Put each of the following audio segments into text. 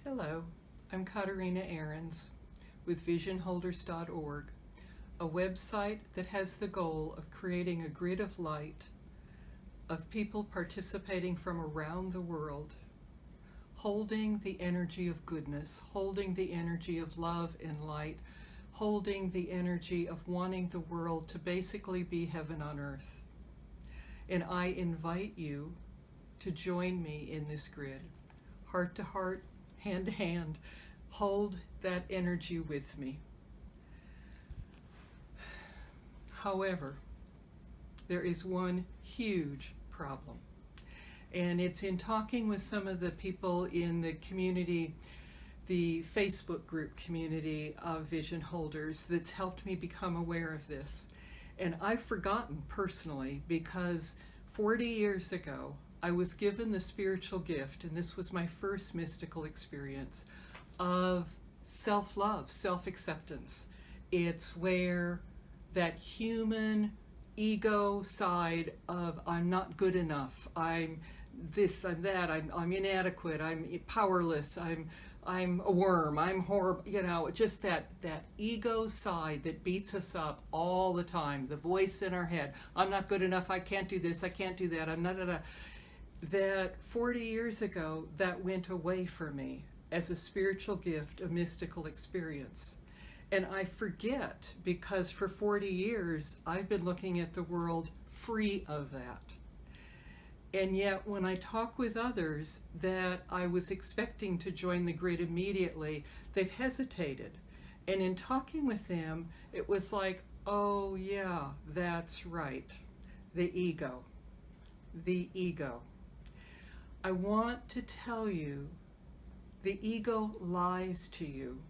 Hello, I'm Katarina Ahrens with visionholders.org, a website that has the goal of creating a grid of light of people participating from around the world, holding the energy of goodness, holding the energy of love and light, holding the energy of wanting the world to basically be heaven on earth. And I invite you to join me in this grid, heart to heart, hand to hand. Hold that energy with me. However, there is one huge problem, and it's in talking with some of the people in the community, the Facebook group community of vision holders, that's helped me become aware of this. And I've forgotten personally, because 40 years ago I was given the spiritual gift, and this was my first mystical experience, of self-love, self-acceptance. It's where that human ego side of I'm not good enough, I'm this, I'm that, I'm inadequate, I'm powerless, I'm a worm, I'm horrible, just that ego side that beats us up all the time, the voice in our head, I'm not good enough, I can't do this, I can't do that, I'm not, that 40 years ago, that went away for me as a spiritual gift, a mystical experience. And I forget, because for 40 years I've been looking at the world free of that. And yet when I talk with others that I was expecting to join the grid immediately, they've hesitated. And in talking with them, it was like, oh yeah, that's right. The ego. The ego. I want to tell you, the ego lies to you.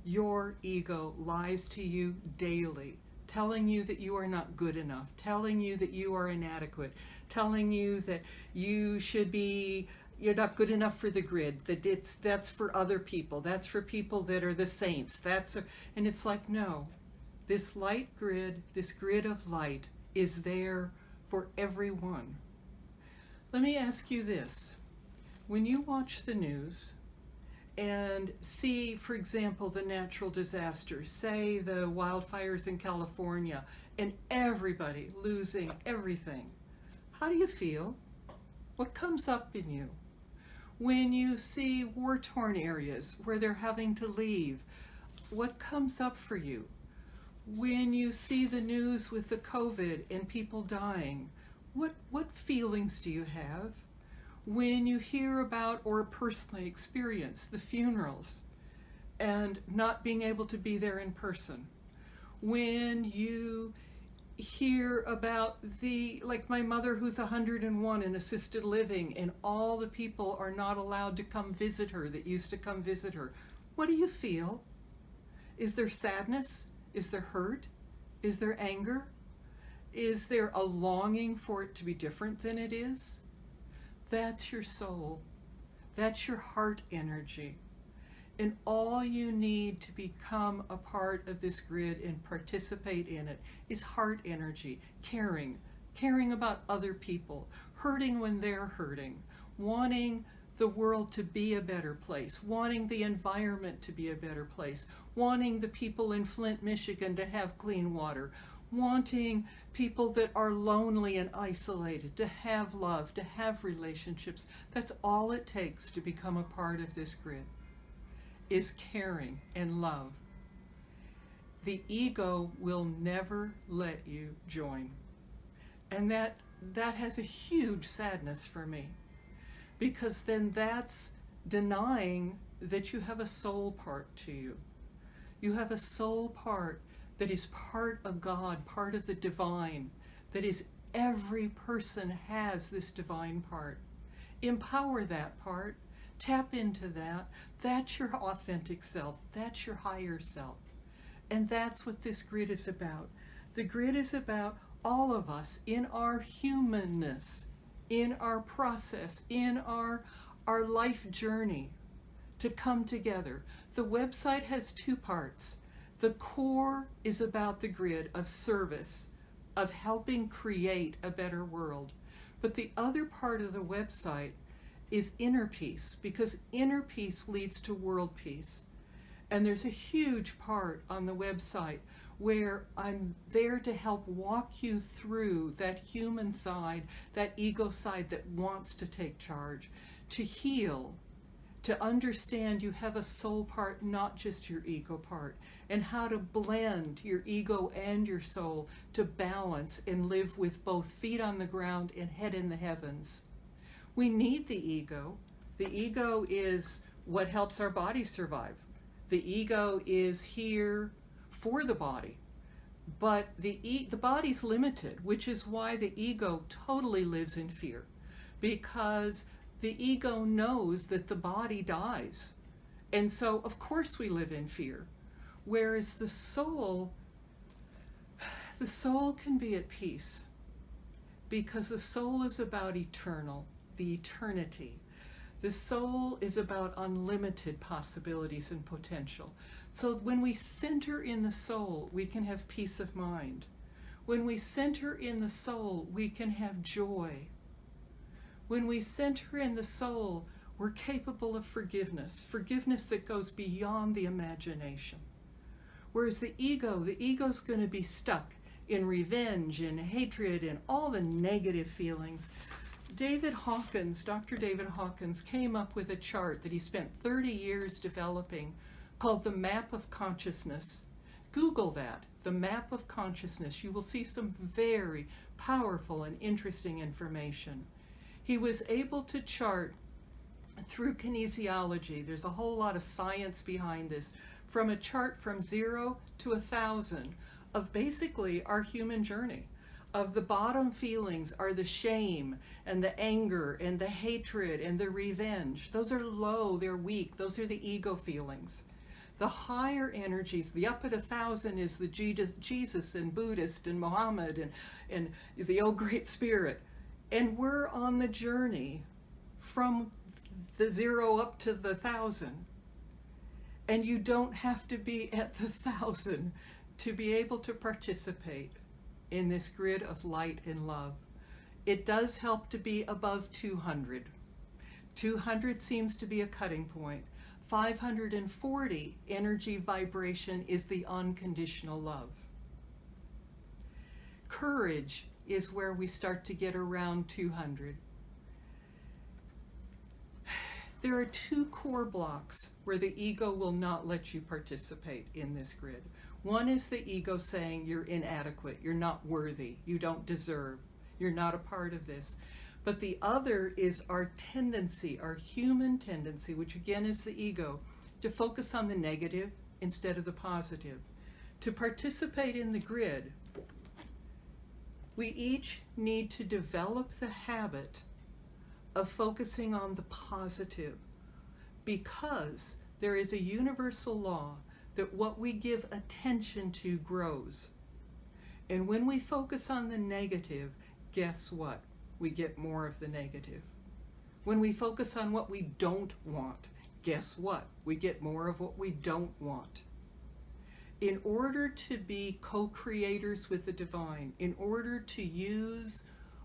Your ego lies to you daily, telling you that you are not good enough, telling you that you are inadequate, telling you that you're not good enough for the grid, that that's for other people, that's for people that are the saints, and it's like, no, this light grid, this grid of light is there for everyone. Let me ask you this. When you watch the news and see, for example, the natural disasters, say the wildfires in California, and everybody losing everything, how do you feel? What comes up in you? When you see war-torn areas where they're having to leave, what comes up for you? When you see the news with the COVID and people dying, what feelings do you have? When you hear about or personally experience the funerals and not being able to be there in person, when you hear about like my mother who's 101 in assisted living, and all the people are not allowed to come visit her that used to come visit her, what do you feel? Is there sadness? Is there hurt? Is there anger? Is there a longing for it to be different than it is? That's your soul. That's your heart energy. And all you need to become a part of this grid and participate in it is heart energy, caring about other people, hurting when they're hurting, wanting the world to be a better place, wanting the environment to be a better place, wanting the people in Flint, Michigan to have clean water, wanting people that are lonely and isolated to have love, to have relationships. That's all it takes to become a part of this grid, is caring and love. The ego will never let you join. And that has a huge sadness for me, because then that's denying that you have a soul part to you. You have a soul part that is part of God, part of the divine, that is, every person has this divine part. Empower that part, tap into that. That's your authentic self, that's your higher self. And that's what this grid is about. The grid is about all of us in our humanness, in our process, in our life journey, to come together. The website has two parts. The core is about the grid of service, of helping create a better world. But the other part of the website is inner peace, because inner peace leads to world peace. And there's a huge part on the website where I'm there to help walk you through that human side, that ego side that wants to take charge, to heal, to understand you have a soul part, not just your ego part, and how to blend your ego and your soul to balance and live with both feet on the ground and head in the heavens. We need the ego. The ego is what helps our body survive. The ego is here for the body. But the body's limited, which is why the ego totally lives in fear. Because the ego knows that the body dies. And so, of course, we live in fear. Whereas the soul can be at peace. Because the soul is about the eternity. The soul is about unlimited possibilities and potential. So when we center in the soul, we can have peace of mind. When we center in the soul, we can have joy. When we center in the soul, we're capable of forgiveness that goes beyond the imagination. Whereas the ego's going to be stuck in revenge and hatred and all the negative feelings. Dr. David Hawkins came up with a chart that he spent 30 years developing called the Map of Consciousness. Google that, the Map of Consciousness. You will see some very powerful and interesting information. He was able to chart through kinesiology. There's a whole lot of science behind this. From a chart from 0 to 1,000 of basically our human journey. Of the bottom feelings are the shame and the anger and the hatred and the revenge. Those are low, they're weak. Those are the ego feelings. The higher energies, the up at 1,000 is the Jesus and Buddhist and Muhammad and the Oh Great Spirit. And we're on the journey from the 0 up to the 1,000. And you don't have to be at the 1,000 to be able to participate in this grid of light and love. It does help to be above 200. 200 seems to be a cutting point. 540 energy vibration is the unconditional love. Courage is where we start to get around 200. There are 2 core blocks where the ego will not let you participate in this grid. One is the ego saying you're inadequate, you're not worthy, you don't deserve, you're not a part of this. But the other is our tendency, our human tendency, which again is the ego, to focus on the negative instead of the positive. To participate in the grid, we each need to develop the habit of focusing on the positive, because there is a universal law that what we give attention to grows. And when we focus on the negative, guess what? We get more of the negative. When we focus on what we don't want, guess what? We get more of what we don't want. In order to be co-creators with the divine, in order to use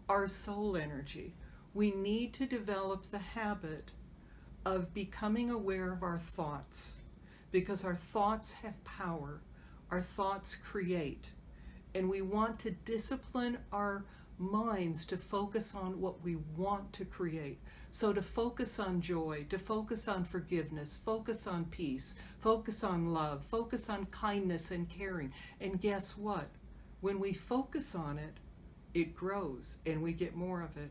our soul energy, we need to develop the habit of becoming aware of our thoughts, because our thoughts have power. Our thoughts create. And we want to discipline our minds to focus on what we want to create. So to focus on joy, to focus on forgiveness, focus on peace, focus on love, focus on kindness and caring. And guess what? When we focus on it, it grows and we get more of it.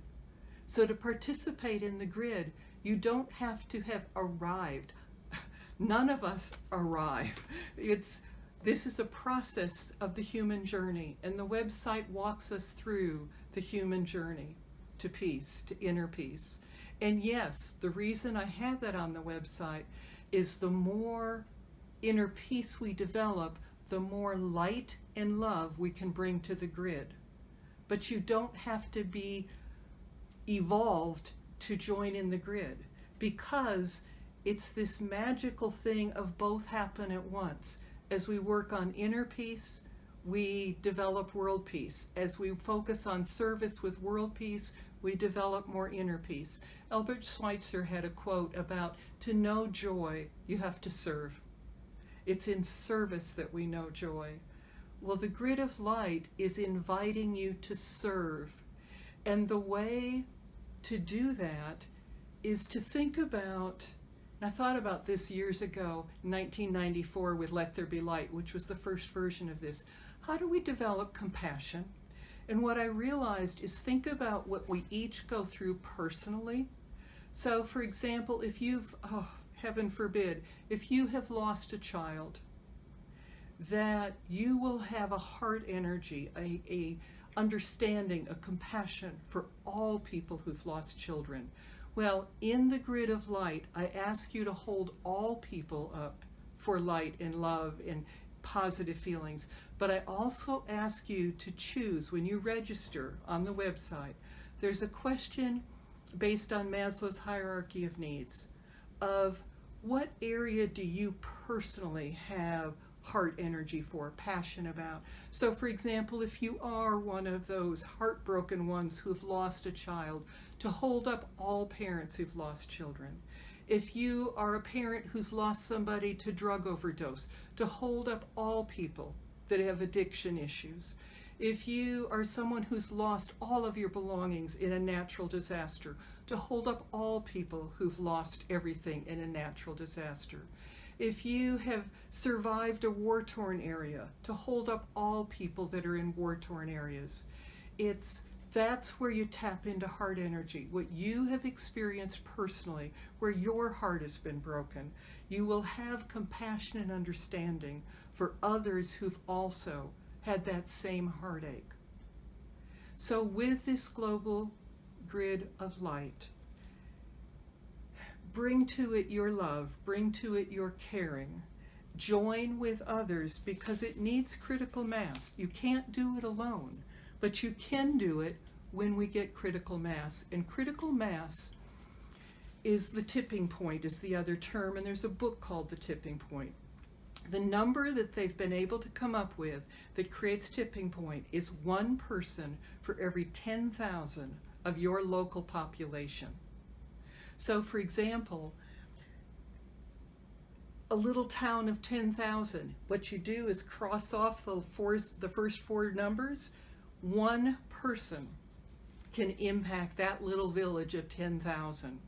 So to participate in the grid, you don't have to have arrived. None of us arrive. This is a process of the human journey, and the website walks us through the human journey to peace, to inner peace. And yes, the reason I have that on the website is the more inner peace we develop, the more light and love we can bring to the grid. But you don't have to be evolved to join in the grid, because it's this magical thing of both happen at once. As we work on inner peace, we develop world peace. As we focus on service with world peace, we develop more inner peace. Albert Schweitzer had a quote about, to know joy, you have to serve. It's in service that we know joy. Well, the grid of light is inviting you to serve. And the way to do that is to think about, and I thought about this years ago, 1994 with Let There Be Light, which was the first version of this. How do we develop compassion? And what I realized is think about what we each go through personally. So for example, if you've, heaven forbid, if you have lost a child, that you will have a heart energy, a understanding, a compassion for all people who've lost children. Well, in the grid of light, I ask you to hold all people up for light and love and positive feelings. But I also ask you to choose, when you register on the website, there's a question based on Maslow's hierarchy of needs of what area do you personally have heart energy for, passion about. So for example, if you are one of those heartbroken ones who've lost a child, to hold up all parents who've lost children. If you are a parent who's lost somebody to drug overdose, to hold up all people that have addiction issues. If you are someone who's lost all of your belongings in a natural disaster, to hold up all people who've lost everything in a natural disaster. If you have survived a war-torn area, to hold up all people that are in war-torn areas. That's where you tap into heart energy, what you have experienced personally, where your heart has been broken. You will have compassion and understanding for others who've also had that same heartache. So with this global grid of light, bring to it your love, bring to it your caring. Join with others because it needs critical mass. You can't do it alone, but you can do it when we get critical mass. And critical mass is the tipping point, is the other term, and there's a book called The Tipping Point. The number that they've been able to come up with that creates tipping point is one person for every 10,000 of your local population. So for example, a little town of 10,000, what you do is cross off the first four numbers. One person can impact that little village of 10,000.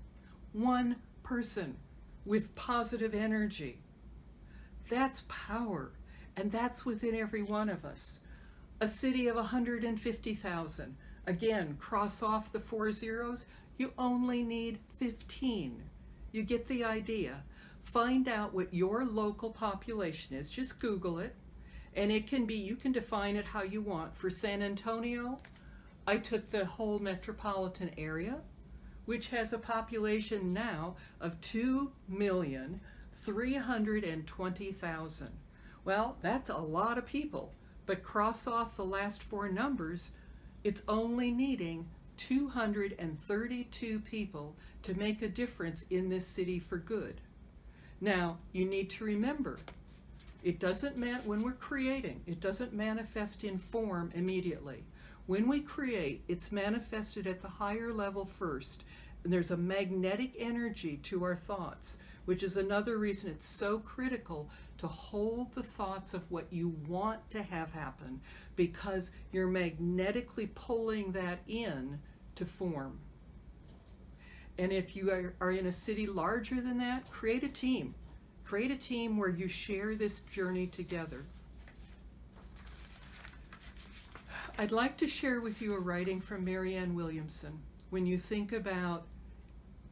One person with positive energy. That's power, and that's within every one of us. A city of 150,000, again, cross off the 4 zeros, you only need 15. You get the idea. Find out what your local population is, just Google it, and it can be, you can define it how you want. For San Antonio, I took the whole metropolitan area, which has a population now of 2,320,000. Well, that's a lot of people, but cross off the last four numbers, it's only needing 232 people to make a difference in this city for good. Now, you need to remember, it doesn't when we're creating, it doesn't manifest in form immediately. When we create, it's manifested at the higher level first, and there's a magnetic energy to our thoughts, which is another reason it's so critical to hold the thoughts of what you want to have happen, because you're magnetically pulling that in to form. And if you are in a city larger than that, create a team. Create a team where you share this journey together. I'd like to share with you a writing from Marianne Williamson. When you think about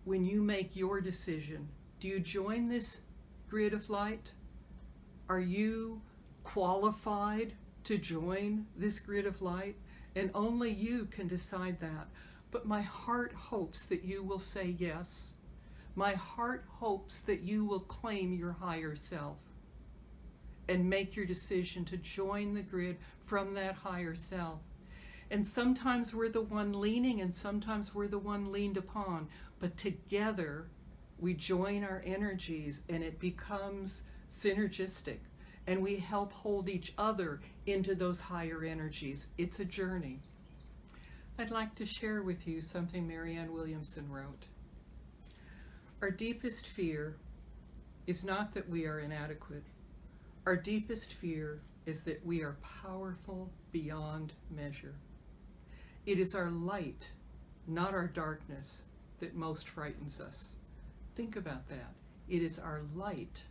when you make your decision, do you join this grid of light? Are you qualified to join this grid of light? And only you can decide that. But my heart hopes that you will say yes. My heart hopes that you will claim your higher self and make your decision to join the grid from that higher self. And sometimes we're the one leaning and sometimes we're the one leaned upon, but together we join our energies and it becomes synergistic and we help hold each other into those higher energies. It's a journey. I'd like to share with you something Marianne Williamson wrote. Our deepest fear is not that we are inadequate. Our deepest fear is that we are powerful beyond measure. It is our light, not our darkness, that most frightens us. Think about that. It is our light,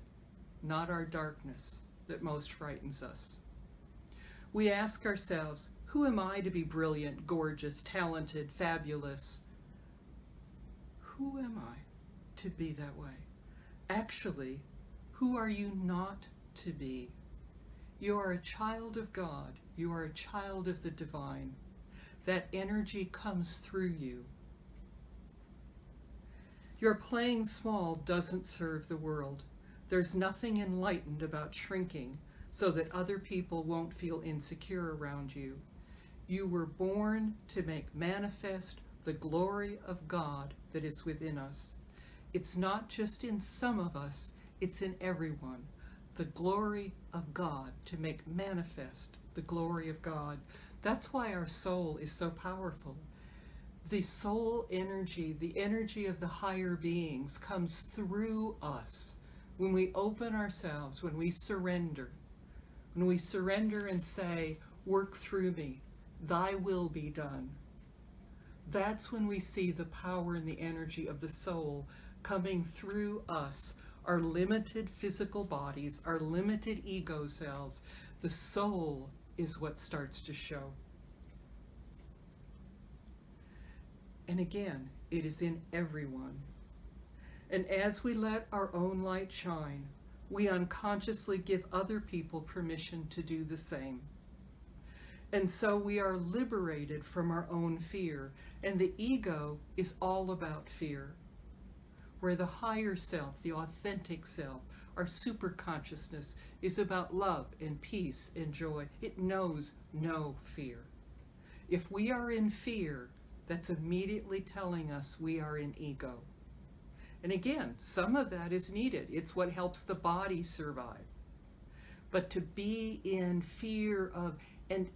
not our darkness, that most frightens us. We ask ourselves, who am I to be brilliant, gorgeous, talented, fabulous? Who am I to be that way? Actually, who are you not to be? You are a child of God. You are a child of the divine. That energy comes through you. Your playing small doesn't serve the world. There's nothing enlightened about shrinking so that other people won't feel insecure around you. You were born to make manifest the glory of God that is within us. It's not just in some of us, it's in everyone. The glory of God, to make manifest the glory of God. That's why our soul is so powerful. The soul energy, the energy of the higher beings, comes through us when we open ourselves, when we surrender and say, work through me, thy will be done. That's when we see the power and the energy of the soul coming through us, our limited physical bodies, our limited ego selves. The soul is what starts to show. And again, it is in everyone. And as we let our own light shine, we unconsciously give other people permission to do the same. And so we are liberated from our own fear. And the ego is all about fear. Where the higher self, the authentic self, our super consciousness is about love and peace and joy. It knows no fear. If we are in fear, that's immediately telling us we are in ego. And again, some of that is needed. It's what helps the body survive. But to be in fear of and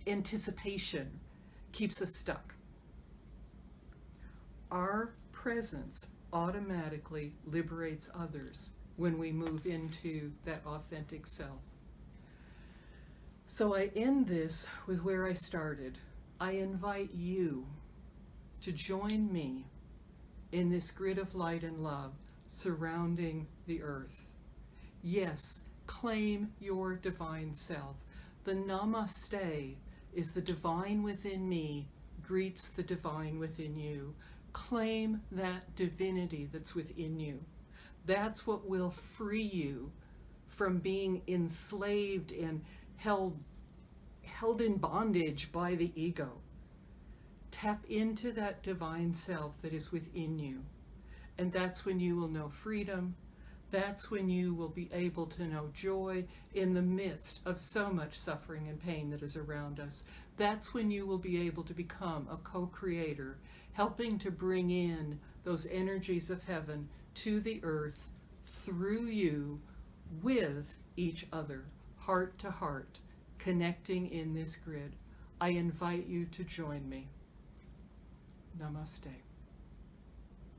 anticipation keeps us stuck. Our presence automatically liberates others when we move into that authentic self. So I end this with where I started. I invite you to join me in this grid of light and love surrounding the earth. Yes, claim your divine self. The namaste is the divine within me greets the divine within you. Claim that divinity that's within you. That's what will free you from being enslaved and held in bondage by the ego. Tap into that divine self that is within you. And that's when you will know freedom. That's when you will be able to know joy in the midst of so much suffering and pain that is around us. That's when you will be able to become a co-creator, helping to bring in those energies of heaven to the earth through you with each other, heart to heart, connecting in this grid. I invite you to join me. Namaste.